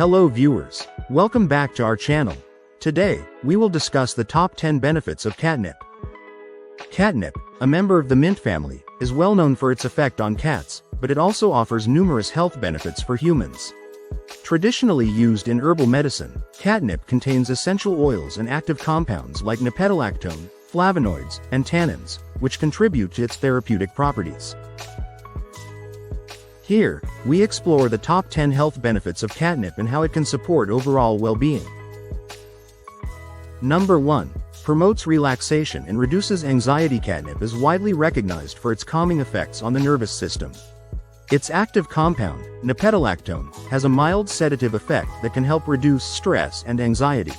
Hello viewers, welcome back to our channel. Today, we will discuss the top 10 benefits of catnip. Catnip, a member of the mint family, is well known for its effect on cats, but it also offers numerous health benefits for humans. Traditionally used in herbal medicine, catnip contains essential oils and active compounds like nepeta, flavonoids, and tannins, which contribute to its therapeutic properties. Here, we explore the top 10 health benefits of catnip and how it can support overall well-being. Number 1. Promotes relaxation and reduces anxiety. Catnip is widely recognized for its calming effects on the nervous system. Its active compound, nepeta, has a mild sedative effect that can help reduce stress and anxiety.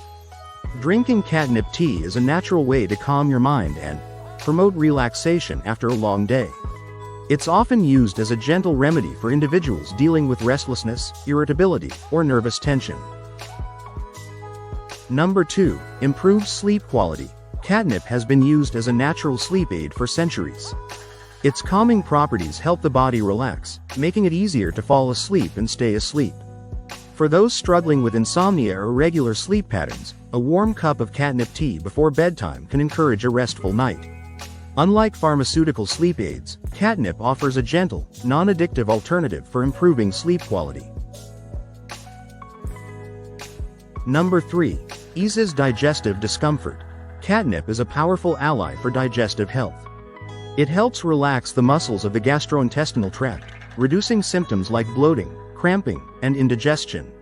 Drinking catnip tea is a natural way to calm your mind and promote relaxation after a long day. It's often used as a gentle remedy for individuals dealing with restlessness, irritability, or nervous tension. Number 2. Improves sleep quality. Catnip has been used as a natural sleep aid for centuries. Its calming properties help the body relax, making it easier to fall asleep and stay asleep. For those struggling with insomnia or irregular sleep patterns, a warm cup of catnip tea before bedtime can encourage a restful night. Unlike pharmaceutical sleep aids, catnip offers a gentle, non-addictive alternative for improving sleep quality. Number 3. Eases digestive discomfort. Catnip is a powerful ally for digestive health. It helps relax the muscles of the gastrointestinal tract, reducing symptoms like bloating, cramping, and indigestion.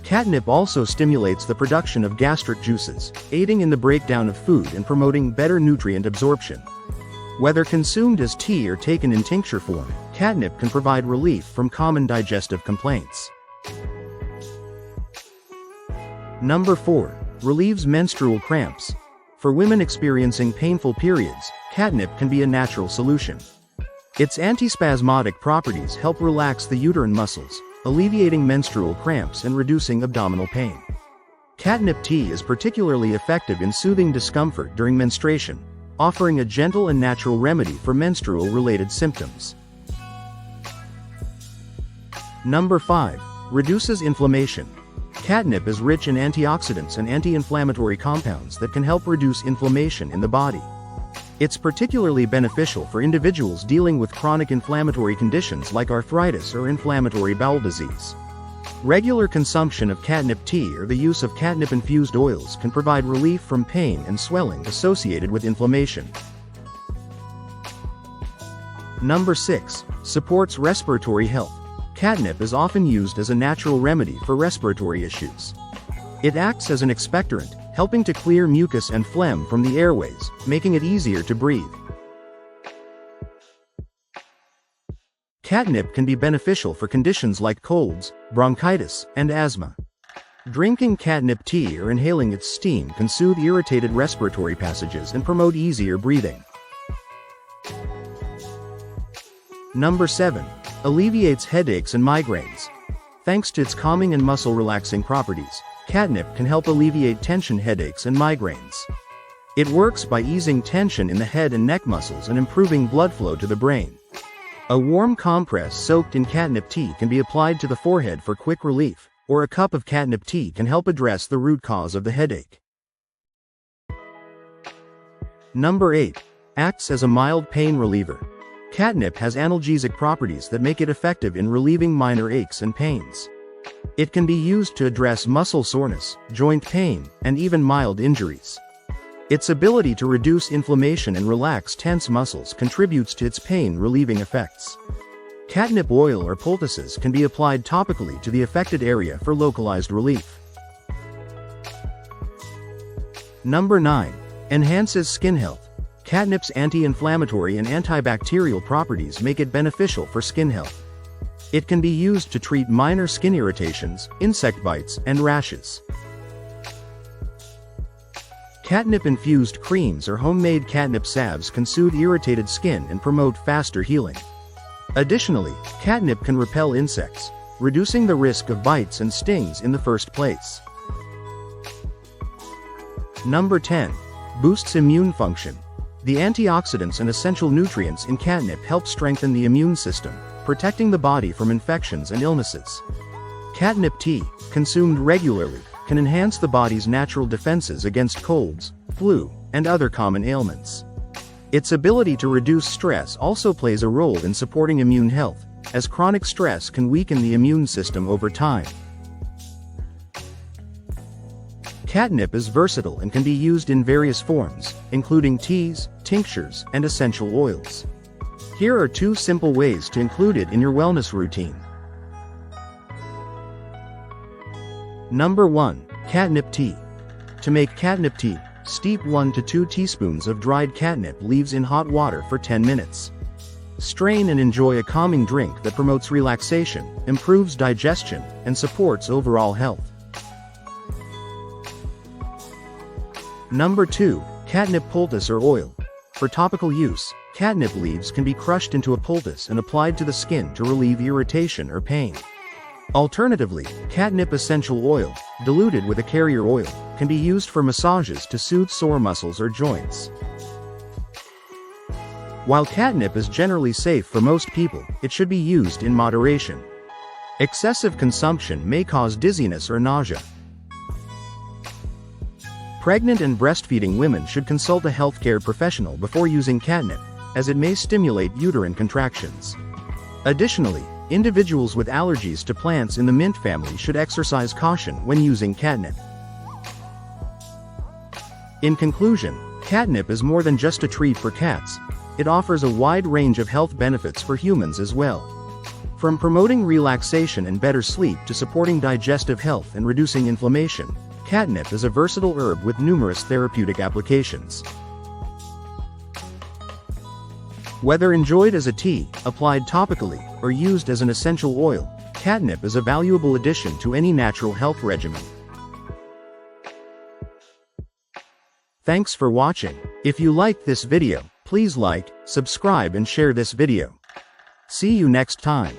Catnip also stimulates the production of gastric juices, aiding in the breakdown of food and promoting better nutrient absorption. Whether consumed as tea or taken in tincture form, catnip can provide relief from common digestive complaints. Number 4. Relieves menstrual cramps. For women experiencing painful periods, catnip can be a natural solution. Its antispasmodic properties help relax the uterine muscles, alleviating menstrual cramps and reducing abdominal pain. Catnip tea is particularly effective in soothing discomfort during menstruation, offering a gentle and natural remedy for menstrual-related symptoms. Number 5. Reduces inflammation. Catnip is rich in antioxidants and anti-inflammatory compounds that can help reduce inflammation in the body. It's particularly beneficial for individuals dealing with chronic inflammatory conditions like arthritis or inflammatory bowel disease. Regular consumption of catnip tea or the use of catnip-infused oils can provide relief from pain and swelling associated with inflammation. Number 6. Supports respiratory health. Catnip is often used as a natural remedy for respiratory issues. It acts as an expectorant, helping to clear mucus and phlegm from the airways, making it easier to breathe. Catnip can be beneficial for conditions like colds, bronchitis, and asthma. Drinking catnip tea or inhaling its steam can soothe irritated respiratory passages and promote easier breathing. Number 7. Alleviates headaches and migraines. Thanks to its calming and muscle-relaxing properties, catnip can help alleviate tension headaches and migraines. It works by easing tension in the head and neck muscles and improving blood flow to the brain. A warm compress soaked in catnip tea can be applied to the forehead for quick relief, or a cup of catnip tea can help address the root cause of the headache. Number 8. Acts as a mild pain reliever. Catnip has analgesic properties that make it effective in relieving minor aches and pains. It can be used to address muscle soreness, joint pain, and even mild injuries. Its ability to reduce inflammation and relax tense muscles contributes to its pain-relieving effects. Catnip oil or poultices can be applied topically to the affected area for localized relief. Number 9. Enhances skin health. Catnip's anti-inflammatory and antibacterial properties make it beneficial for skin health. It can be used to treat minor skin irritations, insect bites, and rashes. Catnip-infused creams or homemade catnip salves can soothe irritated skin and promote faster healing. Additionally, catnip can repel insects, reducing the risk of bites and stings in the first place. Number 10. Boosts immune function. The antioxidants and essential nutrients in catnip help strengthen the immune system, protecting the body from infections and illnesses. Catnip tea, consumed regularly, can enhance the body's natural defenses against colds, flu, and other common ailments. Its ability to reduce stress also plays a role in supporting immune health, as chronic stress can weaken the immune system over time. Catnip is versatile and can be used in various forms, including teas, tinctures, and essential oils. Here are 2 simple ways to include it in your wellness routine. Number 1. Catnip tea. To make catnip tea, steep 1 to 2 teaspoons of dried catnip leaves in hot water for 10 minutes. Strain and enjoy a calming drink that promotes relaxation, improves digestion, and supports overall health. Number 2. Catnip poultice or oil. For topical use, catnip leaves can be crushed into a poultice and applied to the skin to relieve irritation or pain. Alternatively, catnip essential oil, diluted with a carrier oil, can be used for massages to soothe sore muscles or joints. While catnip is generally safe for most people, it should be used in moderation. Excessive consumption may cause dizziness or nausea. Pregnant and breastfeeding women should consult a healthcare professional before using catnip, as it may stimulate uterine contractions. Additionally, individuals with allergies to plants in the mint family should exercise caution when using catnip. In conclusion, catnip is more than just a treat for cats. It offers a wide range of health benefits for humans as well. From promoting relaxation and better sleep to supporting digestive health and reducing inflammation, catnip is a versatile herb with numerous therapeutic applications. Whether enjoyed as a tea, applied topically, or used as an essential oil, catnip is a valuable addition to any natural health regimen. Thanks for watching. If you liked this video, please like, subscribe and share this video. See you next time.